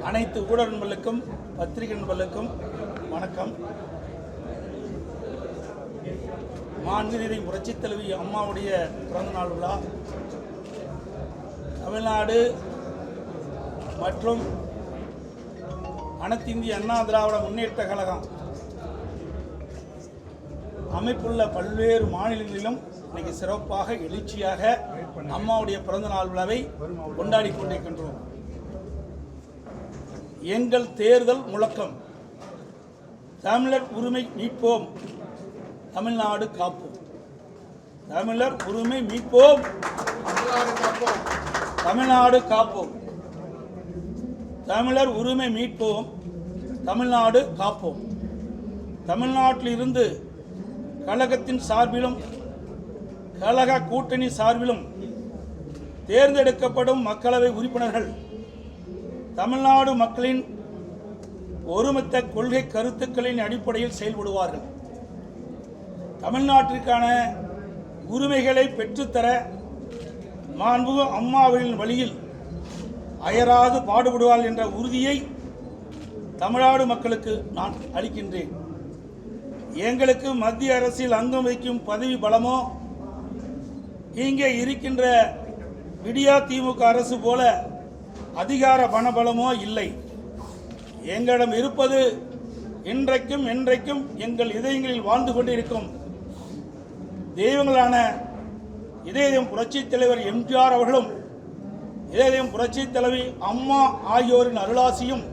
அனைத்து ஊடக நண்பர்களுக்கும் பத்திரிகை நண்பர்களுக்கும் வணக்கம். மாண்புமிகு புரட்சித் தலைவி அம்மாவுடைய பிறந்தநாள் விழா தமிழ்நாடு மற்றும் அனைத்து இந்திய அண்ணா திராவிட முன்னேற்ற கழகம் அமைப்புள்ள பல்வேறு மாநிலங்களிலும் இன்னைக்கு சிறப்பாக எழுச்சியாக அம்மாவுடைய பிறந்தநாள் விழாவை கொண்டாடி கொண்டிருக்கின்றோம். எங்கள் தேர்தல் முழக்கம் தமிழர் உரிமை மீட்போம், தமிழ்நாடு காப்போம். தமிழர் உரிமை மீட்போம், தமிழ்நாடு காப்போம். தமிழர் உரிமை மீட்போம், தமிழ்நாடு காப்போம். தமிழ்நாட்டில் இருந்து கழகத்தின் சார்பிலும் கழக கூட்டணி சார்பிலும் தேர்ந்தெடுக்கப்படும் மக்களவை உறுப்பினர்கள் தமிழ்நாடு மக்களின் ஒருமித்த கொள்கை கருத்துக்களின் அடிப்படையில் செயல்படுவார்கள். தமிழ்நாட்டிற்கான உரிமைகளை பெற்றுத்தர மாண்புமிகு அம்மாவின் வழியில் அயராது பாடுபடுவார்கள் என்ற உறுதியை தமிழ்நாடு மக்களுக்கு நான் அளிக்கின்றேன். எங்களுக்கு மத்திய அரசில் அங்கம் வைக்கும் பதவி பலமோ இங்கே இருக்கின்ற விடியா திமுக அரசு போல அதிகார பணபலமோ இல்லை. எங்களிடம் இருப்பது இன்றைக்கும் என்றைக்கும் எங்கள் இதயங்களில் வாழ்ந்து கொண்டிருக்கும் தெய்வங்களான இதயம் புரட்சித் தலைவர் எம்ஜிஆர் அவர்களும் இதயம் புரட்சித் தலைவி அம்மா ஆகியோரின் அருளாசியும்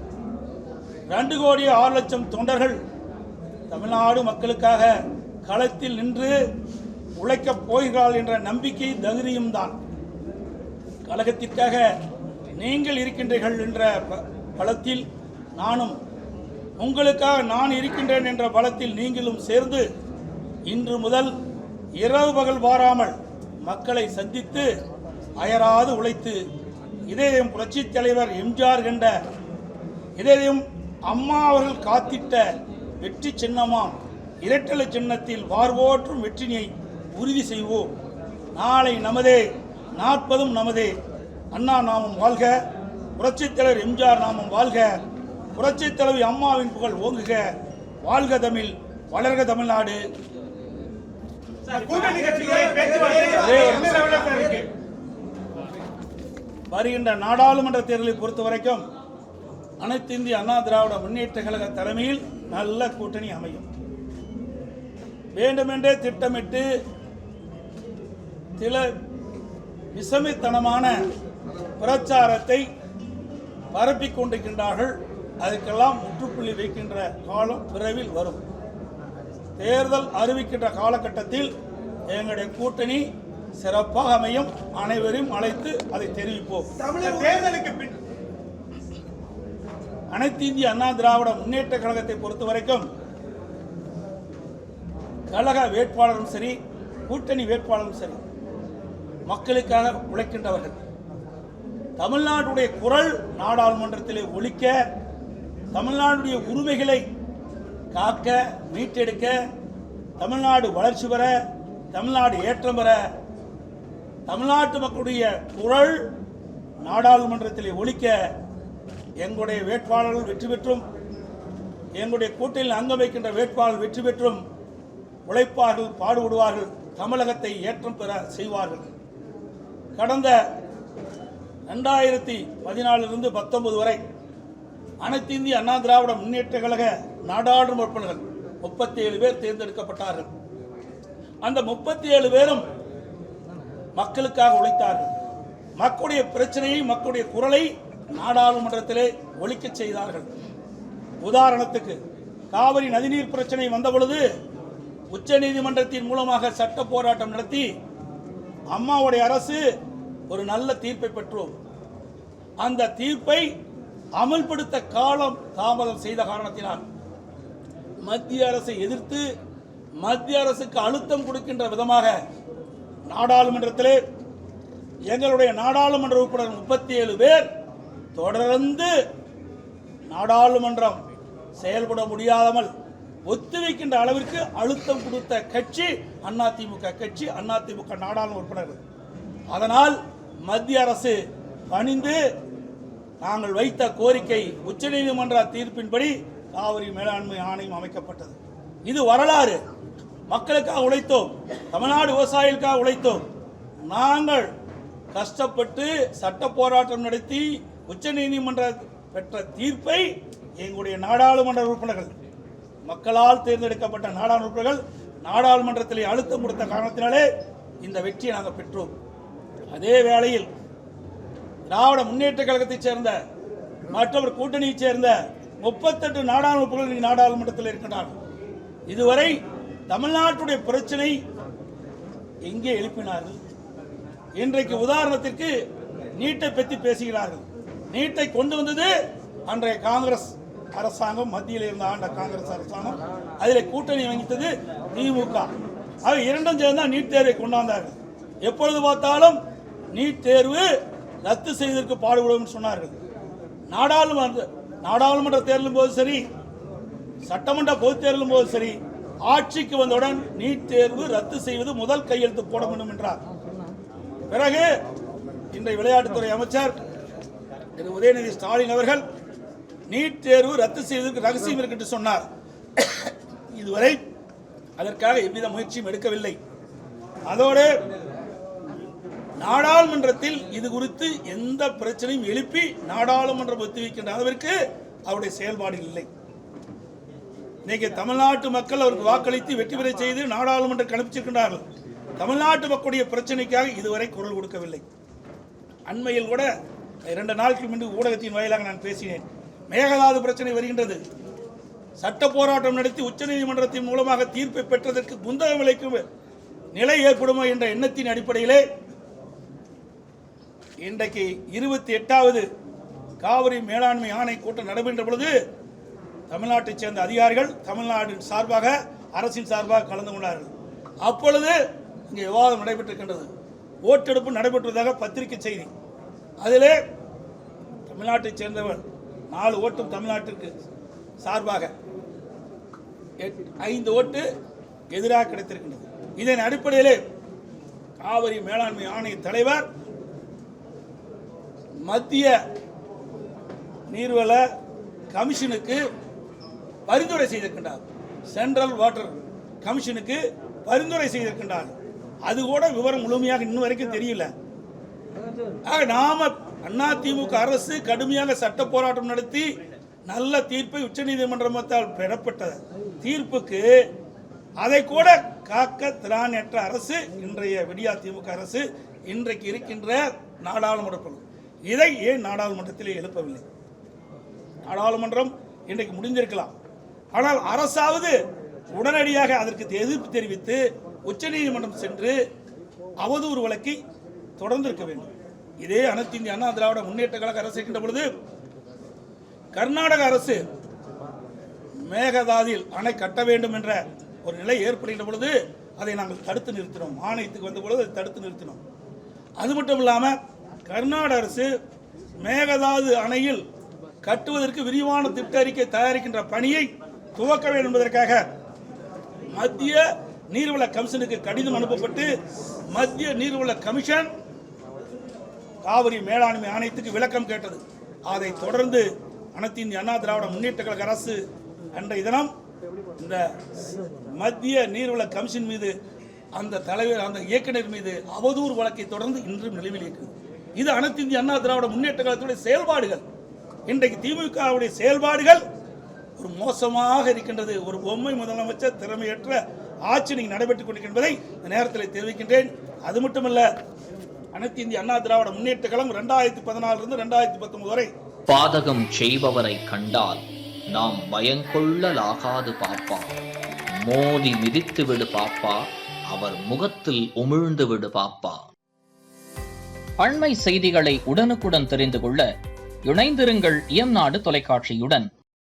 2,06,00,000 தொண்டர்கள் தமிழ்நாடு மக்களுக்காக களத்தில் நின்று உழைக்கப் போகிறார்கள் என்ற நம்பிக்கை தைரியம் தான். கழகத்திற்காக நீங்கள் இருக்கின்றீர்கள் என்ற பலத்தில் நானும், உங்களுக்காக நான் இருக்கின்றேன் என்ற பலத்தில் நீங்களும் சேர்ந்து இன்று முதல் இரவு பகல் வாராமல் மக்களை சந்தித்து அயராது உழைத்து இதயம் புரட்சித் தலைவர் எம்ஜிஆர் கண்ட இதயம் அம்மா அவர்கள் காத்திட்ட வெற்றி சின்னமாம் இரட்டலை சின்னத்தில் வார்வோற்றும் வெற்றியை உறுதி செய்வோம். நாளை நமதே, 40 நமதே. அண்ணா நாமம் வாழ்க, புரட்சித் தலைவர் எம்ஜிஆர் நாமம் வாழ்க, புரட்சித் தலைவி அம்மாவின் புகழ் ஓங்குக. வாழ்க தமிழ், வளர்க தமிழ்நாடு. வருகின்ற நாடாளுமன்ற தேர்தலை பொறுத்த வரைக்கும் அனைத்து இந்திய அண்ணா திராவிட முன்னேற்ற கழக தலைமையில் நல்ல கூட்டணி அமையும். வேண்டுமென்றே திட்டமிட்டு சில விசமித்தனமான பிரச்சாரத்தை பரப்பிக் கொண்டிருக்கின்றார்கள். அதுக்கெல்லாம் முற்றுப்புள்ளி வைக்கின்ற காலம் விரைவில் வரும். தேர்தல் அறிவிக்கின்ற காலகட்டத்தில் எங்களுடைய கூட்டணி சிறப்பாக அமையும். அனைவரையும் அழைத்து அதை தெரிவிப்போம். அனைத்து இந்திய அண்ணா திராவிட முன்னேற்ற கழகத்தை பொறுத்த வரைக்கும் கழக வேட்பாளரும் சரி, கூட்டணி வேட்பாளரும் சரி, மக்களுக்காக உழைக்கின்றவர்கள். தமிழ்நாட்டுடைய குரல் நாடாளுமன்றத்திலே ஒலிக்க, தமிழ்நாடுடைய உரிமைகளை காக்க, மீட்டெடுக்க, தமிழ்நாடு வளர்ச்சி பெற, தமிழ்நாடு ஏற்றம் பெற, தமிழ்நாட்டு மக்களுடைய குரல் நாடாளுமன்றத்திலே ஒலிக்க எங்களுடைய வேட்பாளர்கள் வெற்றி பெற்றும், எங்களுடைய கூட்டணியில் அங்கம் வைக்கின்ற வேட்பாளர்கள் வெற்றி பெற்றும் உழைப்பார்கள், பாடுபடுவார்கள், தமிழகத்தை ஏற்றம் பெற செய்வார்கள். கடந்த 2014 19 வரை அனைத்து இந்திய அண்ணா திராவிட முன்னேற்ற கழக நாடாளுமன்ற உறுப்பினர்கள் 37 பேர் தேர்ந்தெடுக்கப்பட்டார்கள். அந்த 37 பேரும் மக்களுக்காக உழைத்தார்கள். மக்களுடைய பிரச்சனையை, மக்களுடைய குரலை நாடாளுமன்றத்திலே ஒலிக்க செய்தார்கள். உதாரணத்துக்கு காவிரி நதிநீர் பிரச்சனை வந்த பொழுது உச்ச நீதிமன்றத்தின் மூலமாக சட்ட போராட்டம் நடத்தி அம்மாவுடைய அரசு ஒரு நல்ல தீர்ப்பை பெற்றோம். அந்த தீர்ப்பை அமல்படுத்த காலம் தாமதம் செய்த காரணத்தினால் மத்திய அரசை எதிர்த்து மத்திய அரசுக்கு அழுத்தம் கொடுக்கின்ற விதமாக நாடாளுமன்றத்திலே எங்களுடைய நாடாளுமன்ற உறுப்பினர் 37 பேர் தொடர்ந்து நாடாளுமன்றம் செயல்பட முடியாமல் ஒத்திவைக்கின்ற அளவிற்கு அழுத்தம் கொடுத்த கட்சி அதிமுக கட்சி, அதிமுக நாடாளுமன்ற உறுப்பினர்கள். அதனால் மத்திய அரசு பணிந்து நாங்கள் வைத்த கோரிக்கை உச்சநீதிமன்ற தீர்ப்பின்படி காவிரி மேலாண்மை ஆணையம் அமைக்கப்பட்டது. இது வரலாறு. மக்களுக்காக உழைத்தோம், தமிழ்நாடு விவசாயிகளுக்காக உழைத்தோம். நாங்கள் கஷ்டப்பட்டு சட்ட போராட்டம் நடத்தி உச்சநீதிமன்ற பெற்ற தீர்ப்பை எங்களுடைய நாடாளுமன்ற உறுப்பினர்கள், மக்களால் தேர்ந்தெடுக்கப்பட்ட நாடாளுமன்ற உறுப்பினர்கள் நாடாளுமன்றத்திலே அழுத்தம் கொடுத்த காரணத்தினாலே இந்த வெற்றியை நாங்கள் பெற்றோம். அதே வேளையில் திராவிட முன்னேற்ற கழகத்தைச் சேர்ந்த மற்றொரு கூட்டணியைச் சேர்ந்த 38 நாடாளுமன்ற உறுப்பினர்கள் நாடாளுமன்றத்தில் இருக்கின்றார்கள். இதுவரை தமிழ்நாட்டுடைய பிரச்சனை எங்கே எழுப்பினார்கள்? இன்றைக்கு உதாரணத்திற்கு நீட்டை பற்றி பேசுகிறார்கள். நீட்டை கொண்டு வந்தது அன்றைய காங்கிரஸ் அரசாங்கம், மத்தியில் இருந்த ஆண்ட காங்கிரஸ் அரசாங்கம். அதில் கூட்டணி வகித்தது திமுக. ஆக இரண்டும் சேர்ந்தா நீட் தேர்வை கொண்டாந்தார்கள். எப்பொழுது பார்த்தாலும் நீட் தேர்வு ரத்து செய்வதற்கு பாடுபடும் சொன்னார்கள். நாடாளுமன்ற தேர்தலும் போது சரி, சட்டமன்ற பொதுத் தேர்தலும் போது சரி, ஆட்சிக்கு வந்தவுடன் நீட் தேர்வு ரத்து செய்வது முதல் கையெழுத்து போட வேண்டும் என்றார். பிறகு இன்றைய விளையாட்டுத்துறை அமைச்சர் திரு உதயநிதி ஸ்டாலின் அவர்கள் நீட் தேர்வு ரத்து செய்வதற்கு ரகசியம் இருக்கு என்று சொன்னார். இதுவரை அதற்காக எவ்வித முயற்சியும் எடுக்கவில்லை. அதோடு நாடாளுமன்றத்தில் இது குறித்து எந்த பிரச்சனையும் எழுப்பி நாடாளுமன்றம் ஒத்திவைக்கின்ற அளவிற்கு அவருடைய செயல்பாடு இல்லை. இன்னைக்கு தமிழ்நாட்டு மக்கள் அவருக்கு வாக்களித்து வெற்றி பெற செய்து நாடாளுமன்றம் அனுப்பிச்சிருக்கின்றார்கள். தமிழ்நாட்டு மக்களுடைய பிரச்சனைக்காக இதுவரை குரல் கொடுக்கவில்லை. அண்மையில் கூட 2 நாட்களுக்கு முன்பு ஊடகத்தின் வாயிலாக நான் பேசினேன். மேகதாது பிரச்சனை வருகின்றது. சட்ட போராட்டம் நடத்தி உச்சநீதிமன்றத்தின் மூலமாக தீர்ப்பை பெற்றதற்கு குந்தகம் விளைக்கும் நிலை ஏற்படுமோ என்ற எண்ணத்தின் அடிப்படையிலே இன்றைக்கு 28வது காவிரி மேலாண்மை ஆணை கூட்டம் நடைபெற்ற பொழுது தமிழ்நாட்டைச் சேர்ந்த அதிகாரிகள் தமிழ்நாட்டின் சார்பாக, அரசின் சார்பாக கலந்து கொண்டார்கள். அப்பொழுது இங்கே விவாதம் நடைபெற்றிருக்கின்றது. ஓட்டெடுப்பு நடைபெற்றதாக பத்திரிகை செய்தி. அதிலே தமிழ்நாட்டைச் சேர்ந்தவர் 4 ஓட்டும் தமிழ்நாட்டிற்கு சார்பாக, 5 ஓட்டு எதிராக கிடைத்திருக்கின்றது. இதன் அடிப்படையிலே காவிரி மேலாண்மை ஆணைய தலைவர் மத்திய நீர்வள கமிஷனுக்கு பரிந்துரை செய்திருக்கின்றார். சென்ட்ரல் வாட்டர் கமிஷனுக்கு பரிந்துரை செய்திருக்கின்றார். அது கூட விவரம் முழுமையாக இன்னும் வரைக்கும் தெரியல. நாம அதிமுக அரசு கடுமையாக சட்ட போராட்டம் நடத்தி நல்ல தீர்ப்பை உச்சநீதிமன்றத்தால் பெறப்பட்ட தீர்ப்புக்கு அதை கூட காக்க திராணற்ற அரசு இன்றைய விடியா திமுக அரசு. இன்றைக்கு இருக்கின்ற நாடாளுமன்ற இதை ஏன் நாடாளுமன்றத்திலே எழுப்பவில்லை? நாடாளுமன்றம் இன்றைக்கு முடிந்திருக்கலாம். ஆனால் அரசாவது உடனடியாக அதற்கு எதிர்ப்பு தெரிவித்து உச்சநீதிமன்றம் சென்று அவதூறு வழக்கை தொடர்ந்திருக்க வேண்டும். இதே அனைத்து இந்திய அண்ணா திராவிட முன்னேற்ற கழக அரசு இருக்கின்ற பொழுது கர்நாடக அரசு மேகதாதில் அணை கட்ட வேண்டும் என்ற ஒரு நிலை ஏற்படுகின்ற பொழுது அதை நாங்கள் தடுத்து நிறுத்தினோம். ஆணையத்துக்கு வந்த பொழுது அதை தடுத்து நிறுத்தினோம். அது மட்டும் இல்லாமல் கர்நாடக அரசு மேகதாது அணையில் கட்டுவதற்கு விரிவான திட்ட அறிக்கை தயாரிக்கின்ற பணியை துவக்க வேண்டும் என்பதற்காக மத்திய நீர்வள கமிஷனுக்கு கடிதம் அனுப்பப்பட்டு மத்திய நீர்வள கமிஷன் காவிரி மேலாண்மை ஆணையத்துக்கு விளக்கம் கேட்டது. அதை தொடர்ந்து அனைத்து இந்திய அண்ணா திராவிட முன்னேற்ற கழக அரசு அன்றைய தினம் இந்த மத்திய நீர்வள கமிஷன் மீது அந்த தலைவர், அந்த இயக்குநர் மீது அவதூறு வழக்கை தொடர்ந்து இன்றும் நிலுவையில் இருக்கிறது. இது அனைத்து இந்திய அண்ணா திராவிட முன்னேற்ற கழகத்துடைய செயல்பாடுகள். இன்றைக்கு திமுகவுடைய செயல்பாடுகள் ஒரு மோசமாக இருக்கின்றது. ஒரு பொம்மை முதலமைச்சர் திறமையற்ற ஆட்சி நீங்க நடைபெற்றுக் கொண்டிருக்கின்றதை இந்த நேரத்தில் தெரிவிக்கின்றேன். அது மட்டுமல்ல, அனைத்து இந்திய அண்ணா திராவிட முன்னேற்ற கழகம் 2014 2019 வரை பாதகம் செய்பவரை கண்டால் நாம் பயங்கொள்ளலாகாது பாப்பா, மோதி மிதித்து விடு பாப்பா, அவர் முகத்தில் உமிழ்ந்து விடு பாப்பா. அண்மை செய்திகளை உடனுக்குடன் தெரிந்து கொள்ள இணைந்திருங்கள் இயம்நாடு தொலைக்காட்சியுடன்.